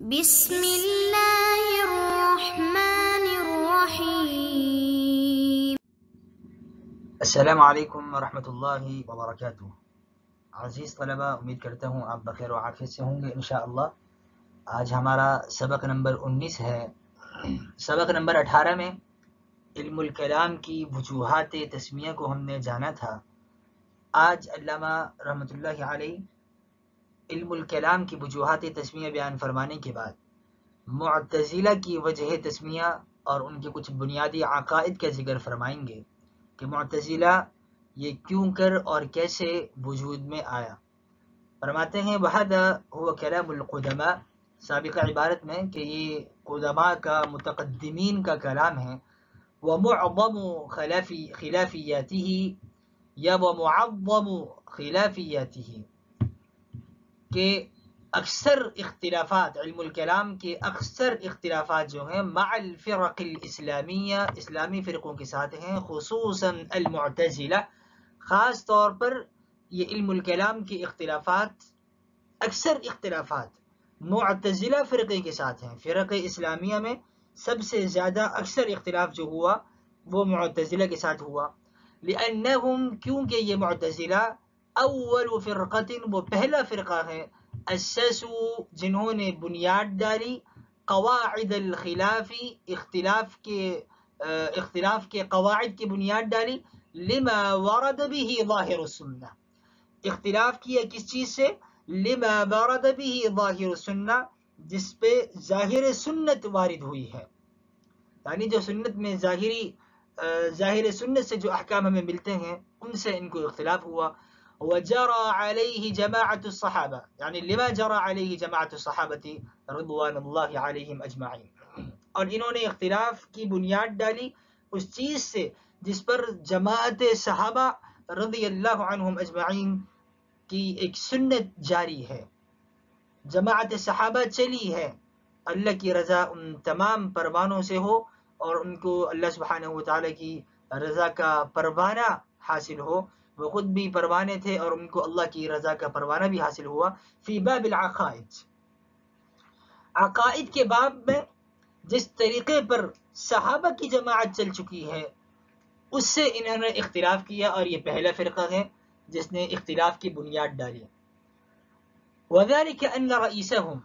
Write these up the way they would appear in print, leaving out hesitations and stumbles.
بسم اللہ الرحمن الرحیم۔ السلام علیکم ورحمۃ اللہ وبرکاتہ۔ عزیز طلبہ، امید کرتا ہوں آپ بخیر و عافیت سے ہوں گے انشاءاللہ۔ آج ہمارا سبق نمبر 19 ہے۔ سبق نمبر 18 میں علم الکلام کی وجوہات تسمیہ کو ہم نے جانا تھا۔ آج علامہ رحمۃ اللہ علیہ علم الکلام کی وجوہات تسمیہ بیان فرمانے کے بعد معتزلہ کی وجہ تسمیہ اور ان کے کچھ بنیادی عقائد کا ذکر فرمائیں گے کہ معتزلہ یہ کیوں کر اور کیسے وجود میں آیا۔ فرماتے ہیں وَهَذَا هُوَ كَلَامُ الْقُدَمَاء، سابقہ عبارت میں کہ یہ قدماء کا متقدمین کا کلام ہے۔ وَمُعْظَمُ خِلَافِيَاتِهِ یا وَمُعَظَّمُ خِلَافِيَاتِهِ، کہ اکثر اختلافات، علم الکلام کے اکثر اختلافات جو ہیں مع الفرق الاسلامیہ، اسلامی فرقوں کے ساتھ ہیں، خصوصاً المعتزلہ، خاص طور پر یہ علم الکلام کے اختلافات، اکثر اختلافات معتزلہ فرقے کے ساتھ ہیں۔ فرق اسلامیہ میں سب سے زیادہ اکثر اختلاف جو ہوا وہ معتزلہ کے ساتھ ہوا۔ لأنہم، کیونکہ یہ معتزلہ اول فرقۃ، وہ پہلا فرقہ ہے، اسسوا، جنہوں نے بنیاد ڈالی، قواعد الخلاف، اختلاف کے قواعد کی بنیاد ڈالی، لما ورد به ظاہر السنہ، اختلاف کیا کس چیز سے؟ لما ورد به ظاہر السنہ، جس پہ ظاہر سنت وارد ہوئی ہے، یعنی جو سنت میں ظاہر سنت سے جو احکام ہمیں ملتے ہیں ان سے ان کو اختلاف ہوا۔ وجرى عليه جماعة الصحابہ، یعنی لما جرى عليه جماعة الصحابة رضوان اللہ علیہم اجمعین، اور انہوں نے اختلاف کی بنیاد ڈالی اس چیز سے جس پر جماعت صحابہ رضی اللہ عنہم اجمعین کی ایک سنت جاری ہے، جماعت صحابہ چلی ہے، اللہ کی رضا ان تمام پروانوں سے ہو اور ان کو اللہ سبحانہ وتعالی کی رضا کا پروانہ حاصل ہو۔ وہ خود بھی پروانے تھے اور ان کو اللہ کی رضا کا پروانہ بھی حاصل ہوا۔ فی باب العقائد، عقائد کے باب میں جس طریقے پر صحابہ کی جماعت چل چکی ہے اس سے انہوں نے اختلاف کیا، اور یہ پہلا فرقہ ہے جس نے اختلاف کی بنیاد ڈالی۔ وذلك ان رئیسہم،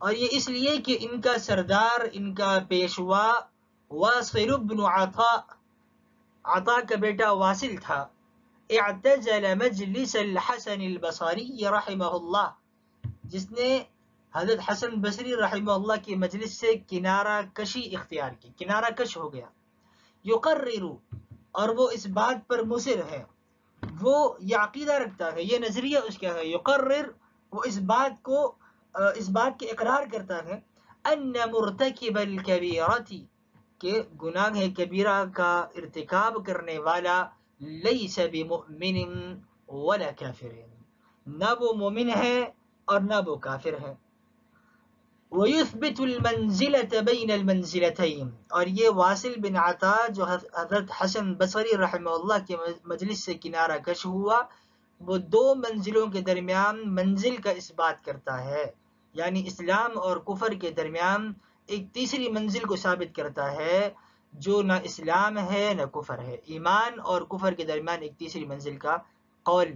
اور یہ اس لیے کہ ان کا سردار، ان کا پیشوا واصل بن عطا کا بیٹا واصل تھا، اعتزل مجلس الحسن البصری رحمہ اللہ، جس نے حضرت حسن بصری رحمہ اللہ کی مجلس سے کنارہ کشی اختیار کی، کنارہ کش ہو گیا۔ یقرر، اور وہ اس بات پر مصر ہے، وہ یہ عقیدہ رکھتا ہے، یہ نظریہ اس کا ہے، یقرر، وہ اس بات کے اقرار کرتا ہے، ان مرتکب الکبیرۃ، کہ گناہ کبیرہ کا ارتکاب کرنے والا، لیس بمؤمن ولا کافر، نہ وہ مومن ہے اور نہ وہ کافر ہے۔ وَيُثْبِتُ الْمَنزِلَةَ بَيْنَ الْمَنزِلَتَيْنِ، اور یہ واصل بن عطا جو حضرت حسن بصری رحمہ اللہ کے مجلس سے کنارہ کش ہوا، وہ دو منزلوں کے درمیان منزل کا اس بات کرتا ہے، یعنی اسلام اور کفر کے درمیان ایک تیسری منزل کو ثابت کرتا ہے جو نہ اسلام ہے نہ کفر ہے، ایمان اور کفر کے درمیان ایک تیسری منزل کا قول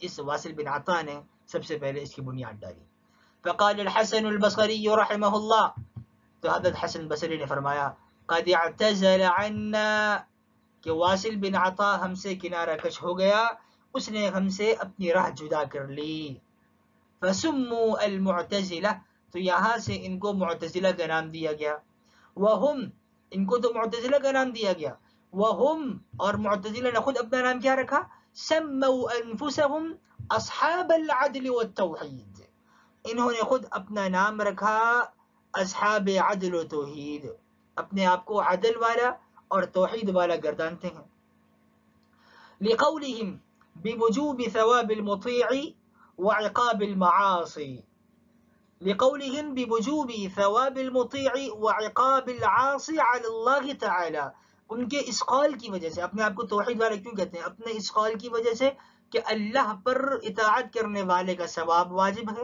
اس واصل بن عطا نے سب سے پہلے اس کی بنیاد ڈالی۔ فقال الحسن البصری رحمہ اللہ، تو حضرت حسن بصری نے فرمایا، قد اعتزل عنا، کہ واصل بن عطا ہم سے کنارہ کش ہو گیا، اس نے ہم سے اپنی راہ جدا کر لی۔ فسموا المعتزلہ، تو یہاں سے ان کو معتزلہ کا نام دیا گیا۔ وہم، ان کو تو معتزلہ کا نام دیا گیا، وہم، اور معتزلہ نے خود اپنا نام کیا رکھا؟ سموا انفسہم اصحاب العدل والتوحید، انہوں نے خود اپنا نام رکھا اصحاب عدل و توحید، اپنے آپ کو عدل والا اور توحید والا گردانتے ہیں۔ لقولہم بوجوب ثواب المطیع وعقاب المعاصی، لقولہم بوجوب ثواب المطیع وعقاب العاصی علی اللہ تعالی، ان کے اس قول کی وجہ سے، اپنے آپ کو توحید والا کیوں کہتے ہیں؟ اپنے اس قول کی وجہ سے کہ اللہ پر اطاعت کرنے والے کا ثواب واجب ہے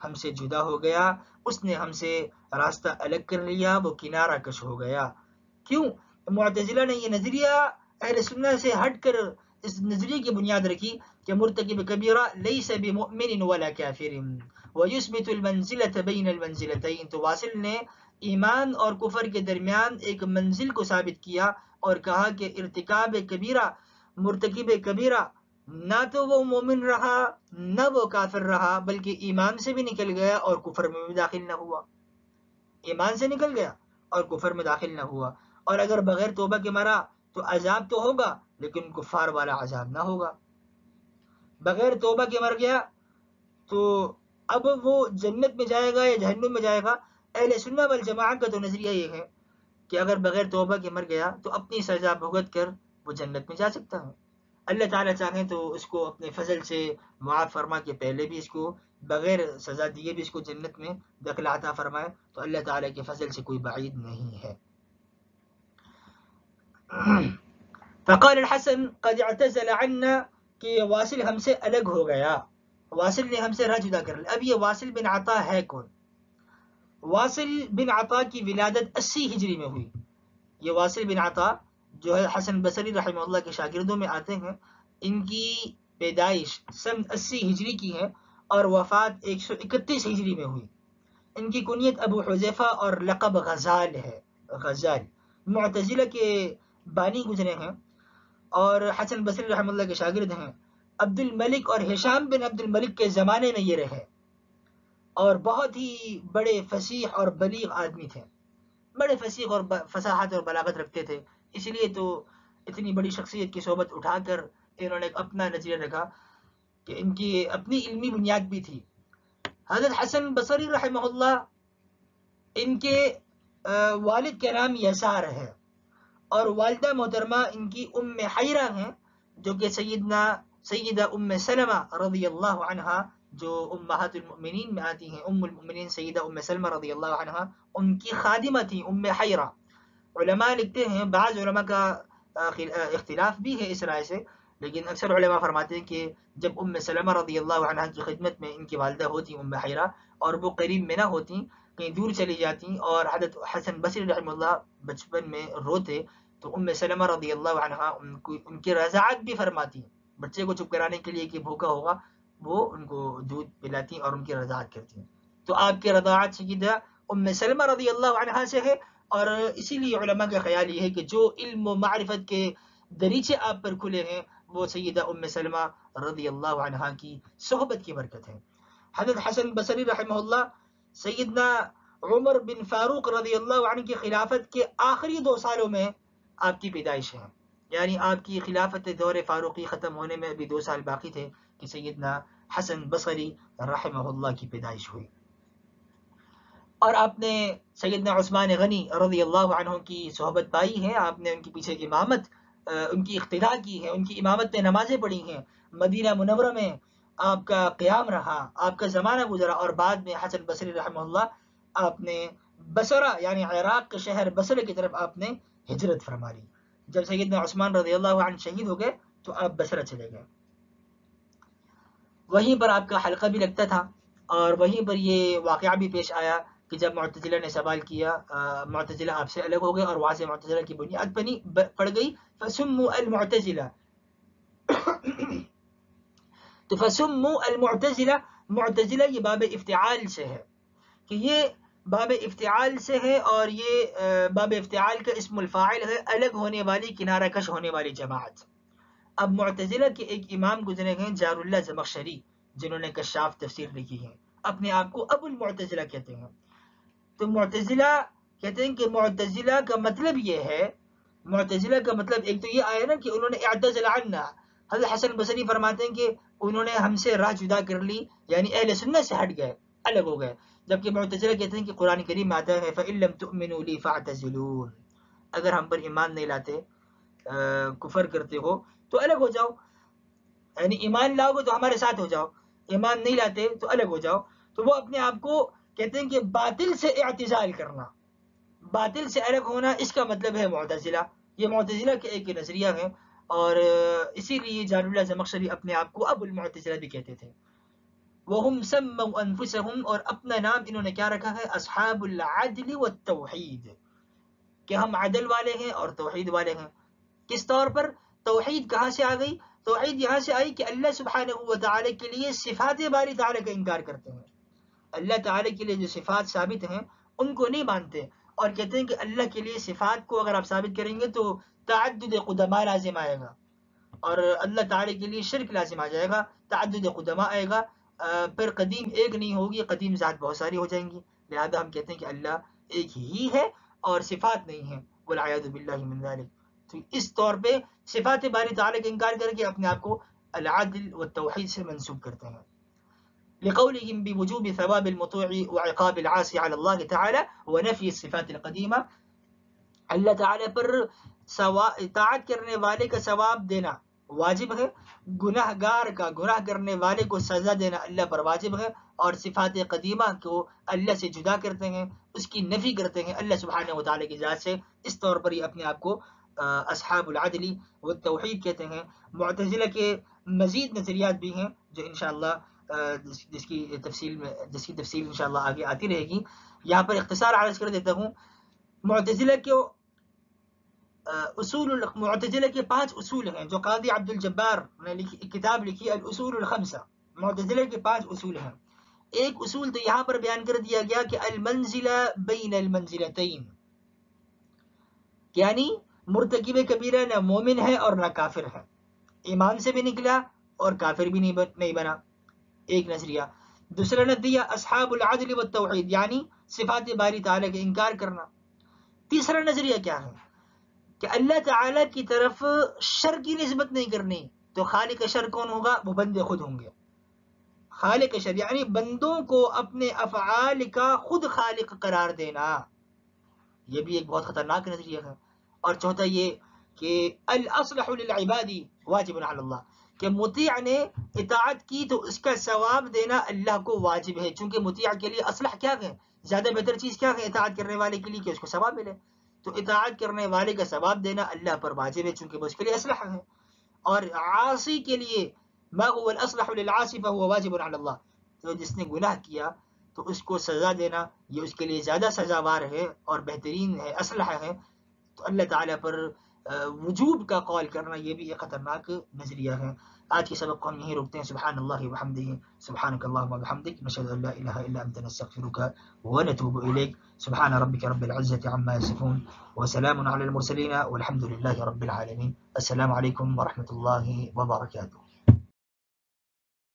ہم سے جدا ہو گیا، اس نے ہم سے راستہ الگ کر لیا، وہ کنارہ کش ہو گیا۔ کیوں؟ معتزلہ نے یہ نظریہ اہل سنت سے ہٹ کر اس نظریے کی بنیاد رکھی کہ مرتکب کبیرہ لیس بمؤمن ولا کافر ویثبت المنزلة بین المنزلتین۔ تو واصل نے ایمان اور کفر کے درمیان ایک منزل کو ثابت کیا اور کہا کہ ارتکاب کبیرہ، مرتکب کبیرہ نہ تو وہ مومن رہا نہ وہ کافر رہا، بلکہ ایمان سے بھی نکل گیا اور کفر میں بھی داخل نہ ہوا، ایمان سے نکل گیا اور کفر میں داخل نہ ہوا۔ اور اگر بغیر توبہ کے مرا تو عذاب تو ہوگا لیکن کفار والا عذاب نہ ہوگا، بغیر توبہ کے مر گیا تو اب وہ جنت میں جائے گا یا جہنم میں جائے گا۔ اہل سنہ والجماعت کا تو نظریہ یہ ہے کہ اگر بغیر توبہ کے مر گیا تو اپنی سزا بھگت کر وہ جنت میں جا سکتا ہے، اللہ تعالیٰ چاہیں تو اس کو اپنے فضل سے معاف فرما کے پہلے بھی اس کو بغیر سزا دیے بھی اس کو جنت میں دخل عطا فرمائے، تو اللہ تعالیٰ کے فضل سے کوئی بعید نہیں ہے۔ فقال الحسن قد اعتزل عنا، کہ واصل ہم سے الگ ہو گیا، واصل نے ہم سے راہ جدا کر لیا۔ اب یہ واصل بن عطا ہے کون؟ واصل بن عطا کی ولادت 80 ہجری میں ہوئی۔ یہ واصل بن عطا جو ہے حسن بصری رحمہ اللہ کے شاگردوں میں آتے ہیں، ان کی پیدائش سن 80 ہجری کی ہے اور وفات 131 ہجری میں ہوئی۔ ان کی کنیت ابو حذیفہ اور لقب غزال ہے، غزال۔ معتزلہ کے بانی گزرے ہیں اور حسن بصری رحمہ اللہ کے شاگرد ہیں۔ عبد الملک اور ہشام بن عبد الملک کے زمانے میں یہ رہے اور بہت ہی بڑے فصیح اور بلیغ آدمی تھے، بڑے فصیح اور فصاحت اور بلاغت رکھتے تھے، اس لیے تو اتنی بڑی شخصیت کی صحبت اٹھا کر انہوں نے ایک اپنا نظریہ رکھا کہ ان کی اپنی علمی بنیاد بھی تھی۔ حضرت حسن بصری رحمہ اللہ، ان کے والد کا نام یسار ہے اور والدہ محترمہ ان کی ام حیرہ ہیں، جو کہ سیدہ ام سلمہ رضی اللہ عنہا جو امہات المؤمنین میں آتی ہیں، ام المؤمنین سیدہ ام سلمہ رضی اللہ عنہا ان کی خادمہ تھی ام حیرہ۔ علماء لکھتے ہیں، بعض علماء کا اختلاف بھی ہے اس رائے سے، لیکن اکثر علماء فرماتے ہیں کہ جب ام سلمہ رضی اللہ عنہا کی خدمت میں ان کی والدہ ہوتی ام حیرہ اور وہ قریب میں نہ ہوتی، کہیں دور چلی جاتی اور حضرت حسن بصری رحمہ اللہ بچپن میں روتے تو ام سلمہ رضی اللہ عنہا ان کی رضاعت بھی فرماتی، بچے کو چپ کرانے کے لیے کہ بھوکا ہوگا وہ ان کو دودھ پلاتی اور ان کی رضاعت کرتی۔ تو آپ کی رضاعت سیدہ ام سلمہ رضی اللہ عنہا سے ہے، اور اسی لیے علماء کا خیال یہ ہے کہ جو علم و معرفت کے دریچے آپ پر کھلے ہیں وہ سیدہ ام سلمہ رضی اللہ عنہا کی صحبت کی برکت ہے۔ حضرت حسن بصری رحمہ اللہ سیدنا عمر بن فاروق رضی اللہ عنہ کی خلافت کے آخری 2 سالوں میں آپ کی پیدائش ہے، یعنی آپ کی خلافت دور فاروقی ختم ہونے میں ابھی 2 سال باقی تھے کہ سیدنا حسن بصری رحمہ اللہ کی پیدائش ہوئی۔ اور آپ نے سیدنا عثمان غنی رضی اللہ عنہ کی صحبت پائی ہے، آپ نے ان کے پیچھے امامت، ان کی اقتداء کی ہے، ان کی امامت میں نمازیں پڑھی ہیں، مدینہ منورہ میں آپ کا قیام رہا، آپ کا زمانہ گزرا، اور بعد میں حسن بصری رحمہ اللہ آپ نے بصرہ یعنی عراق کے شہر بصرہ کی طرف آپ نے ہجرت فرما لی۔ جب سیدنا عثمان رضی اللہ عنہ شہید ہو گئے تو آپ بصرہ چلے گئے، وہیں پر آپ کا حلقہ بھی لگتا تھا، اور وہیں پر یہ واقعہ بھی پیش آیا کہ جب معتزلہ نے سوال کیا، معتزلہ آپ سے الگ ہو گئے اور وہاں سے معتزلہ کی بنیاد پڑ گئی، فسموا المعتزلہ تو فسموا المعتزلہ، معتزلہ یہ باب افتعال سے ہے، کہ یہ باب افتعال سے ہے، اور یہ باب افتعال کا اسم الفاعل ہے، الگ ہونے والی، کنارہ کش ہونے والی جماعت۔ اب معتزلہ کے ایک امام گزرے ہیں جار اللہ زمخشری، جنہوں نے کشاف تفسیر لکھی ہے، اپنے آپ کو ابو المعتزلہ کہتے ہیں۔ تو معتزلہ کہتے ہیں کہ معتزلہ کا مطلب یہ ہے، معتزلہ کا مطلب ایک تو یہ آیا نا کہ انہوں نے اعتزل عنا، حضرت حسن بصری فرماتے ہیں کہ انہوں نے ہم سے راہ جدا کر لی، یعنی اہل سنت سے ہٹ گئے، الگ ہو گئے۔ جبکہ معتزلہ کہتے ہیں کہ قرآن کریم میں آتا ہے فَإِن لَّمْ تُؤْمِنُوا لِي فَاعْتَزِلُونِ، اگر ہم پر ایمان نہیں لاتے، کفر کرتے ہو تو الگ ہو جاؤ، یعنی ایمان لاؤ گے تو ہمارے ساتھ ہو جاؤ، ایمان نہیں لاتے تو الگ ہو جاؤ۔ تو وہ اپنے آپ کو کہتے ہیں کہ باطل سے اعتزال کرنا، باطل سے الگ ہونا، اس کا مطلب ہے معتزلہ۔ یہ معتزلہ کے ایک نظریہ ہے، اور اسی لیے جار اللہ زمخشری اپنے آپ کو ابو المعتزلہ بھی کہتے تھے۔ وہم سموا انفسہم، اور اپنا نام انہوں نے کیا رکھا ہے؟ اصحاب العدل والتوحید، کہ ہم عدل والے ہیں اور توحید والے ہیں۔ کس طور پر؟ توحید کہاں سے آ گئی؟ توحید یہاں سے آئی کہ اللہ سبحانہ و تعالی کے لیے صفات باری تعالی کا انکار کرتے ہیں، اللہ تعالی کے لیے جو صفات ثابت ہیں ان کو نہیں مانتے، اور کہتے ہیں کہ اللہ کے لیے صفات کو اگر آپ ثابت کریں گے تو تعدد قدماء لازم آئے گا، اور اللہ تعالی کے لیے شرک لازم آ جائے گا، تعدد قدماء آئے گا، پھر قدیم ایک نہیں ہوگی، قدیم ذات بہت ساری ہو جائیں گی، لہذا ہم کہتے ہیں کہ اللہ ایک ہی ہے اور صفات نہیں ہیں، والعیاذ باللہ من ذلک۔ تو اس طور پہ صفات باری تعالی کا انکار کر کے اپنے آپ کو العدل والتوحید سے منسوب کرتے ہیں، لقولهم بوجوب ثواب المطوع وعقاب العاصي على الله تعالى ونفي الصفات القديمة، اللہ تعالی پر اطاعت کرنے والے کا ثواب دینا واجب ہے، گناہ گار کا، گناہ کرنے والے کو سزا دینا اللہ پر واجب ہے، اور صفات قدیمہ کو اللہ سے جدا کرتے ہیں، اس کی نفی کرتے ہیں اللہ سبحانہ و تعالی کی ذات سے، اس طور پر ہی اپنے آپ کو اصحاب العدل والتوحید کہتے ہیں۔ معتزلہ کے مزید نظریات بھی ہیں جو انشاءاللہ جس کی تفصیل انشاءاللہ آگے آتی رہے گی، یہاں پر اختصار عرض کر دیتا ہوں۔ معتزلہ کے 5 اصول ہیں جو قاضی عبد الجبار نے کتاب لکھی الاصول الخمسہ، معتزلہ کے 5 اصول ہیں۔ ایک اصول تو یہاں پر بیان کر دیا گیا کہ المنزلہ بین المنزلتین، یعنی مرتکب کبیرہ نہ مومن ہے اور نہ کافر ہے، ایمان سے بھی نکلا اور کافر بھی نہیں بنا، ایک نظریہ۔ دوسرا نظریہ اصحاب العدل والتوحید، یعنی صفات باری تعالی کا انکار کرنا۔ تیسرا نظریہ کیا ہے؟ کہ اللہ تعالی کی طرف شر کی نسبت نہیں کرنی، تو خالق شر کون ہوگا؟ وہ بندے خود ہوں گے۔ خالق شر یعنی بندوں کو اپنے افعال کا خود خالق قرار دینا، یہ بھی ایک بہت خطرناک نظریہ ہے۔ اور چوتھا یہ کہ الاصلح للعباد واجب علی اللہ، کہ مطیع نے اطاعت کی تو اس کا ثواب دینا اللہ کو واجب ہے، چونکہ مطیع کے لیے اصلح کیا ہے؟ زیادہ بہتر چیز کیا ہے اطاعت کرنے والے کے لیے؟ کہ اس کو ثواب ملے، تو اطاعت کرنے والے کا ثواب دینا اللہ پر واجب ہے، چونکہ وہ اس کے لیے اصلح ہے۔ اور عاصی کے لیے ما هو الاصلح للعاصی فهو واجب علی اللہ، تو جس نے گناہ کیا تو اس کو سزا دینا یہ اس کے لیے زیادہ سزاوار ہے اور بہترین ہے، اصلح ہے۔ تو اللہ تعالیٰ پر وجوب کا قول کرنا یہ بھی ایک خطرناک نظریہ ہے۔ آج کے سبق کو ہم یہیں روکتے ہیں۔ سبحان اللہ وبحمدہ، سبحانک اللہم وبحمدک، نشہد ان لا الہ الا انت نستغفرک ونتوب الیک۔ سبحان ربک رب العزة عما یصفون وسلام علی المرسلین والحمد للہ رب العالمین۔ السلام علیکم ورحمۃ اللہ وبرکاتہ۔